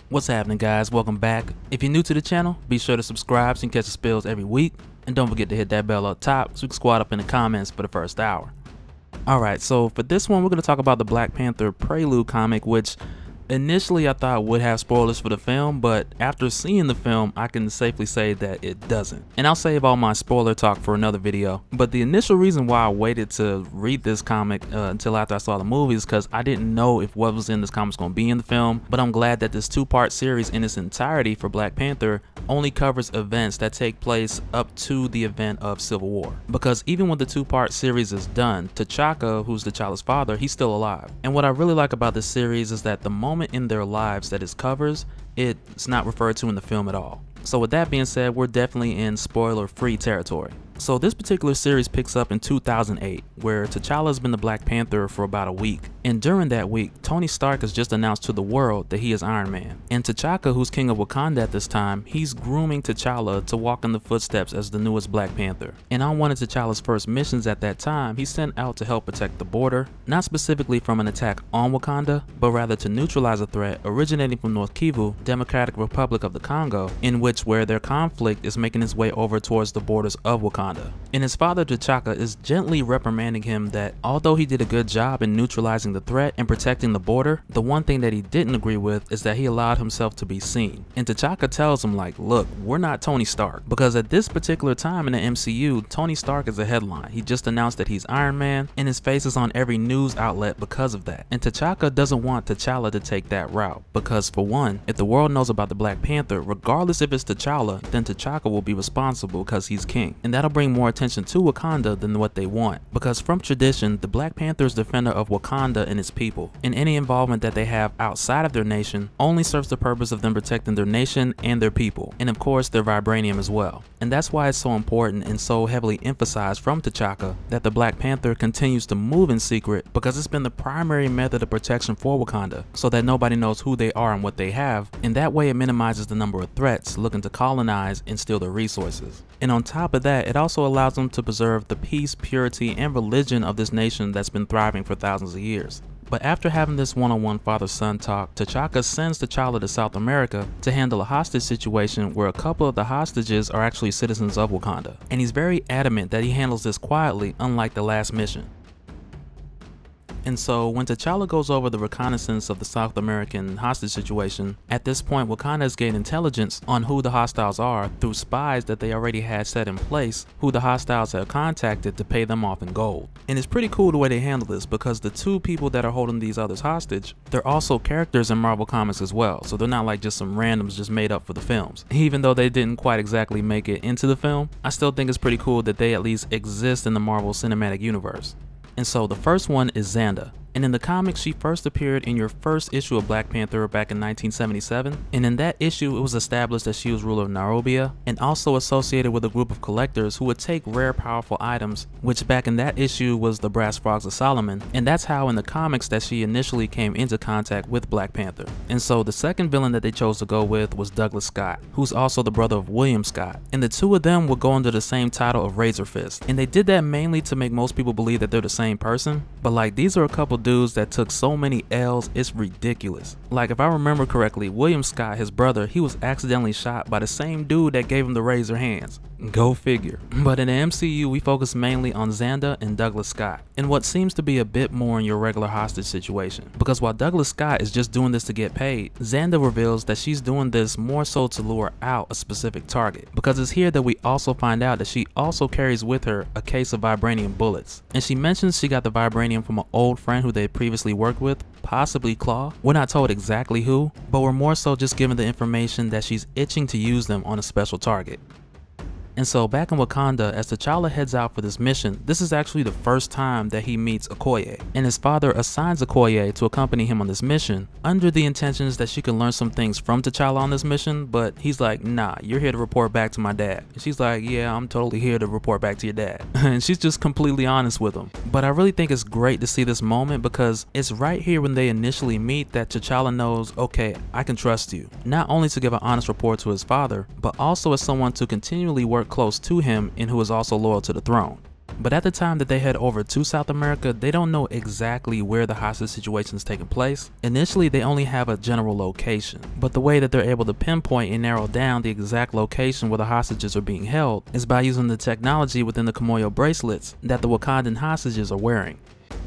What's happening, guys? Welcome back. If you're new to the channel, be sure to subscribe so you can catch the spills every week, and don't forget to hit that bell up top so we can squad up in the comments for the first hour. Alright, so for this one we're going to talk about the Black Panther Prelude comic, which initially I thought would have spoilers for the film, but after seeing the film I can safely say that it doesn't. And I'll save all my spoiler talk for another video. But the initial reason why I waited to read this comic until after I saw the movie is because I didn't know if what was in this comic was going to be in the film. But I'm glad that this two-part series in its entirety for Black Panther only covers events that take place up to the event of Civil War. Because even when the two-part series is done, T'Chaka, who's T'Challa's father, he's still alive. And what I really like about this series is that the moment in their lives that it covers, it's not referred to in the film at all. So with that being said, we're definitely in spoiler-free territory. So this particular series picks up in 2008, where T'Challa has been the Black Panther for about a week. And during that week, Tony Stark has just announced to the world that he is Iron Man. And T'Chaka, who's king of Wakanda at this time, he's grooming T'Challa to walk in the footsteps as the newest Black Panther. And on one of T'Challa's first missions at that time, he's sent out to help protect the border, not specifically from an attack on Wakanda, but rather to neutralize a threat originating from North Kivu, Democratic Republic of the Congo, in which where their conflict is making its way over towards the borders of Wakanda. And his father T'Chaka is gently reprimanding him that although he did a good job in neutralizing the threat and protecting the border, the one thing that he didn't agree with is that he allowed himself to be seen. And T'Chaka tells him like, look, we're not Tony Stark. Because at this particular time in the MCU, Tony Stark is a headline. He just announced that he's Iron Man, and his face is on every news outlet because of that. And T'Chaka doesn't want T'Challa to take that route. Because for one, if the world knows about the Black Panther, regardless if it's T'Challa, then T'Chaka will be responsible because he's king. And that'll bring more attention to Wakanda than what they want. Because from tradition, the Black Panther is defender of Wakanda and its people. And any involvement that they have outside of their nation only serves the purpose of them protecting their nation and their people. And of course, their vibranium as well. And that's why it's so important and so heavily emphasized from T'Chaka that the Black Panther continues to move in secret, because it's been the primary method of protection for Wakanda, so that nobody knows who they are and what they have. And that way it minimizes the number of threats looking to colonize and steal their resources. And on top of that, it also allows them to preserve the peace, purity, and religion of this nation that's been thriving for thousands of years. But after having this one-on-one father-son talk, T'Chaka sends T'Challa to South America to handle a hostage situation where a couple of the hostages are actually citizens of Wakanda. And he's very adamant that he handles this quietly, unlike the last mission. And so when T'Challa goes over the reconnaissance of the South American hostage situation, at this point Wakanda has gained intelligence on who the hostiles are through spies that they already had set in place, who the hostiles have contacted to pay them off in gold. And it's pretty cool the way they handle this, because the two people that are holding these others hostage, they're also characters in Marvel Comics as well, so they're not like just some randoms just made up for the films. Even though they didn't quite exactly make it into the film, I still think it's pretty cool that they at least exist in the Marvel Cinematic Universe. And so the first one is Xanda. And in the comics, she first appeared in your first issue of Black Panther back in 1977. And in that issue, it was established that she was ruler of Nairobi and also associated with a group of collectors who would take rare, powerful items, which back in that issue was the brass frogs of Solomon. And that's how in the comics that she initially came into contact with Black Panther. And so the second villain that they chose to go with was Douglas Scott, who's also the brother of William Scott. And the two of them would go under the same title of Razor Fist. And they did that mainly to make most people believe that they're the same person. But like, these are a couple dudes that took so many L's, it's ridiculous. Like, if I remember correctly, William Scott, his brother, he was accidentally shot by the same dude that gave him the razor hands. Go figure. But in the MCU, we focus mainly on Xanda and Douglas Scott, and what seems to be a bit more in your regular hostage situation. Because while Douglas Scott is just doing this to get paid, Xanda reveals that she's doing this more so to lure out a specific target. Because it's here that we also find out that she also carries with her a case of vibranium bullets. And she mentions she got the vibranium from an old friend who they previously worked with, possibly Claw. We're not told exactly who, but we're more so just given the information that she's itching to use them on a special target. And so back in Wakanda, as T'Challa heads out for this mission, this is actually the first time that he meets Okoye, and his father assigns Okoye to accompany him on this mission under the intentions that she can learn some things from T'Challa on this mission, but he's like, nah, you're here to report back to my dad. And she's like, yeah, I'm totally here to report back to your dad. And she's just completely honest with him. But I really think it's great to see this moment, because it's right here when they initially meet that T'Challa knows, okay, I can trust you. Not only to give an honest report to his father, but also as someone to continually work close to him and who is also loyal to the throne. But at the time that they head over to South America, they don't know exactly where the hostage situation is taking place. Initially, they only have a general location, but the way that they're able to pinpoint and narrow down the exact location where the hostages are being held is by using the technology within the Kimoyo bracelets that the Wakandan hostages are wearing.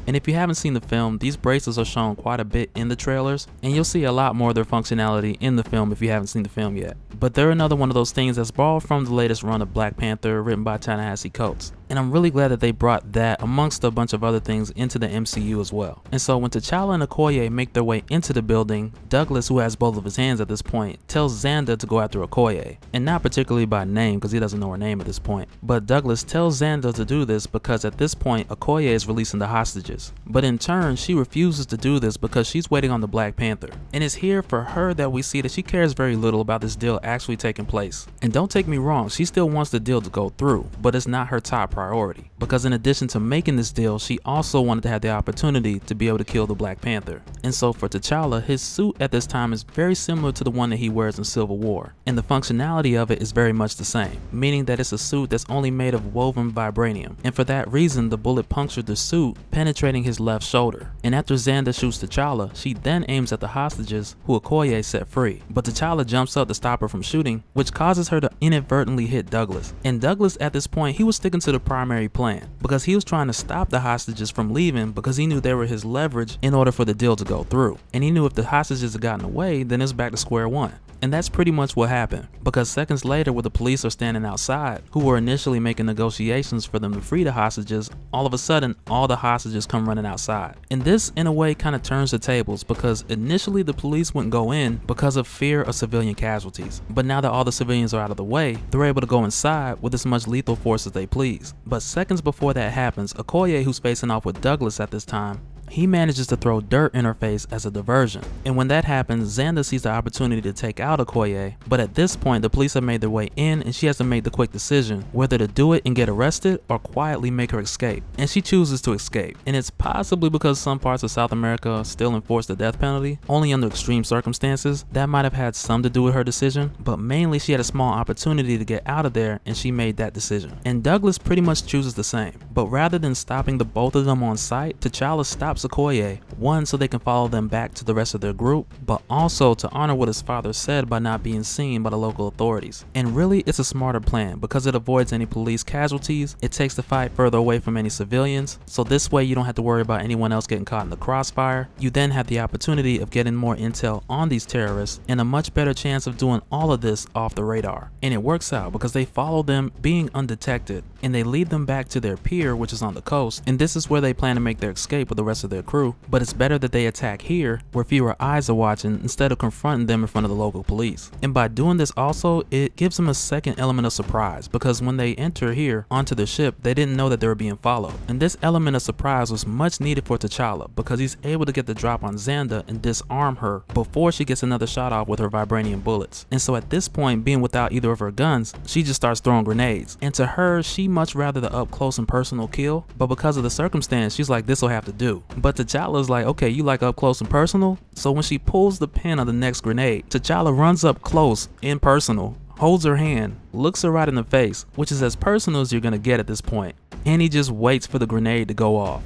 And if you haven't seen the film, these bracelets are shown quite a bit in the trailers, and you'll see a lot more of their functionality in the film if you haven't seen the film yet. But they're another one of those things that's borrowed from the latest run of Black Panther written by Ta-Nehisi Coates. And I'm really glad that they brought that amongst a bunch of other things into the MCU as well. And so when T'Challa and Okoye make their way into the building, Douglas, who has both of his hands at this point, tells Xander to go after Okoye. And not particularly by name, because he doesn't know her name at this point. But Douglas tells Xander to do this because at this point, Okoye is releasing the hostages. But in turn, she refuses to do this because she's waiting on the Black Panther. And it's here for her that we see that she cares very little about this deal actually taking place. And don't take me wrong, she still wants the deal to go through, but it's not her top priority. Because in addition to making this deal, she also wanted to have the opportunity to be able to kill the Black Panther. And so for T'Challa, his suit at this time is very similar to the one that he wears in Civil War. And the functionality of it is very much the same, meaning that it's a suit that's only made of woven vibranium. And for that reason, the bullet punctured the suit, penetrating his left shoulder. And after Xander shoots T'Challa, she then aims at the hostages who Okoye set free. But T'Challa jumps up to stop her from shooting, which causes her to inadvertently hit Douglas. And Douglas at this point, he was sticking to the primary plan because he was trying to stop the hostages from leaving because he knew they were his leverage in order for the deal to go through. And he knew if the hostages had gotten away, then it's back to square one. And that's pretty much what happened, because seconds later when the police are standing outside, who were initially making negotiations for them to free the hostages, all of a sudden all the hostages come running outside. And this in a way kind of turns the tables, because initially the police wouldn't go in because of fear of civilian casualties. But now that all the civilians are out of the way, they're able to go inside with as much lethal force as they please. But seconds before that happens, Okoye, who's facing off with Douglas at this time, he manages to throw dirt in her face as a diversion. And when that happens, Xander sees the opportunity to take out Okoye, but at this point the police have made their way in and she has to make the quick decision whether to do it and get arrested or quietly make her escape. And she chooses to escape. And it's possibly because some parts of South America still enforce the death penalty, only under extreme circumstances. That might have had some to do with her decision, but mainly she had a small opportunity to get out of there and she made that decision. And Douglas pretty much chooses the same. But rather than stopping the both of them on sight, T'Challa stops Okoye, one, so they can follow them back to the rest of their group, but also to honor what his father said by not being seen by the local authorities. And really, it's a smarter plan because it avoids any police casualties, it takes the fight further away from any civilians, so this way you don't have to worry about anyone else getting caught in the crossfire. You then have the opportunity of getting more intel on these terrorists and a much better chance of doing all of this off the radar. And it works out because they follow them being undetected and they lead them back to their pier, which is on the coast, and this is where they plan to make their escape with the rest of their crew. But it's better that they attack here where fewer eyes are watching instead of confronting them in front of the local police. And by doing this also, it gives them a second element of surprise, because when they enter here onto the ship, they didn't know that they were being followed. And this element of surprise was much needed for T'Challa because he's able to get the drop on Xander and disarm her before she gets another shot off with her vibranium bullets. And so at this point, being without either of her guns, she just starts throwing grenades. And to her, she much rather the up close and personal kill, but because of the circumstance, she's like, this will have to do. But T'Challa's like, okay, you like up close and personal? So when she pulls the pin on the next grenade, T'Challa runs up close and personal, holds her hand, looks her right in the face, which is as personal as you're gonna get at this point, and he just waits for the grenade to go off.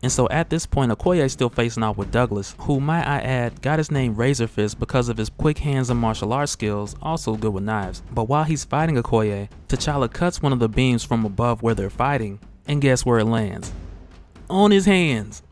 And so at this point, Okoye is still facing off with Douglas, who, might I add, got his name Razor Fist because of his quick hands and martial arts skills, also good with knives. But while he's fighting Okoye, T'Challa cuts one of the beams from above where they're fighting, and guess where it lands? On his hands.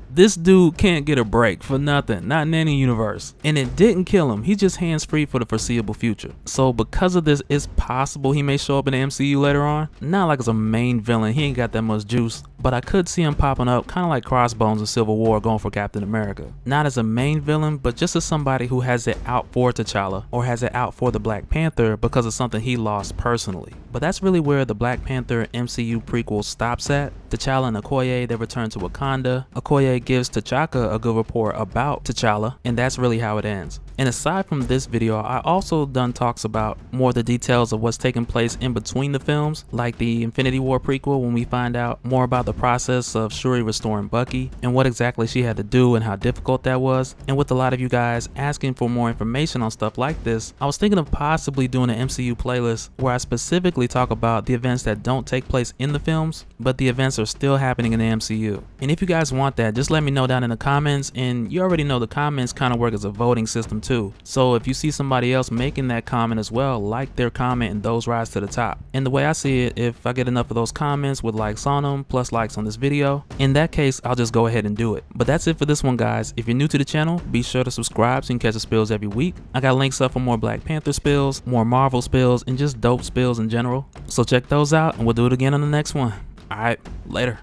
This dude can't get a break for nothing, not in any universe. And it didn't kill him, he's just hands free for the foreseeable future. So because of this, it's possible he may show up in the MCU later on. Not like as a main villain, he ain't got that much juice, but I could see him popping up kind of like Crossbones in Civil War going for Captain America. Not as a main villain, but just as somebody who has it out for T'Challa or has it out for the Black Panther because of something he lost personally. But that's really where the Black Panther MCU prequel stops at. T'Challa and Okoye, they return to Wakanda. Okoye gives T'Chaka a good report about T'Challa, and that's really how it ends. And aside from this video, I also done talks about more of the details of what's taking place in between the films, like the Infinity War prequel, when we find out more about the process of Shuri restoring Bucky and what exactly she had to do and how difficult that was. And with a lot of you guys asking for more information on stuff like this, I was thinking of possibly doing an MCU playlist where I specifically talk about the events that don't take place in the films, but the events are still happening in the MCU. And if you guys want that, just let me know down in the comments. And you already know the comments kind of work as a voting system too. So if you see somebody else making that comment as well, like their comment and those rise to the top. And the way I see it, if I get enough of those comments with likes on them plus likes on this video, in that case I'll just go ahead and do it. But that's it for this one, guys. If you're new to the channel, be sure to subscribe so you can catch the spills every week. I got links up for more Black Panther spills, more Marvel spills, and just dope spills in general. So check those out, and we'll do it again on the next one. Alright, later.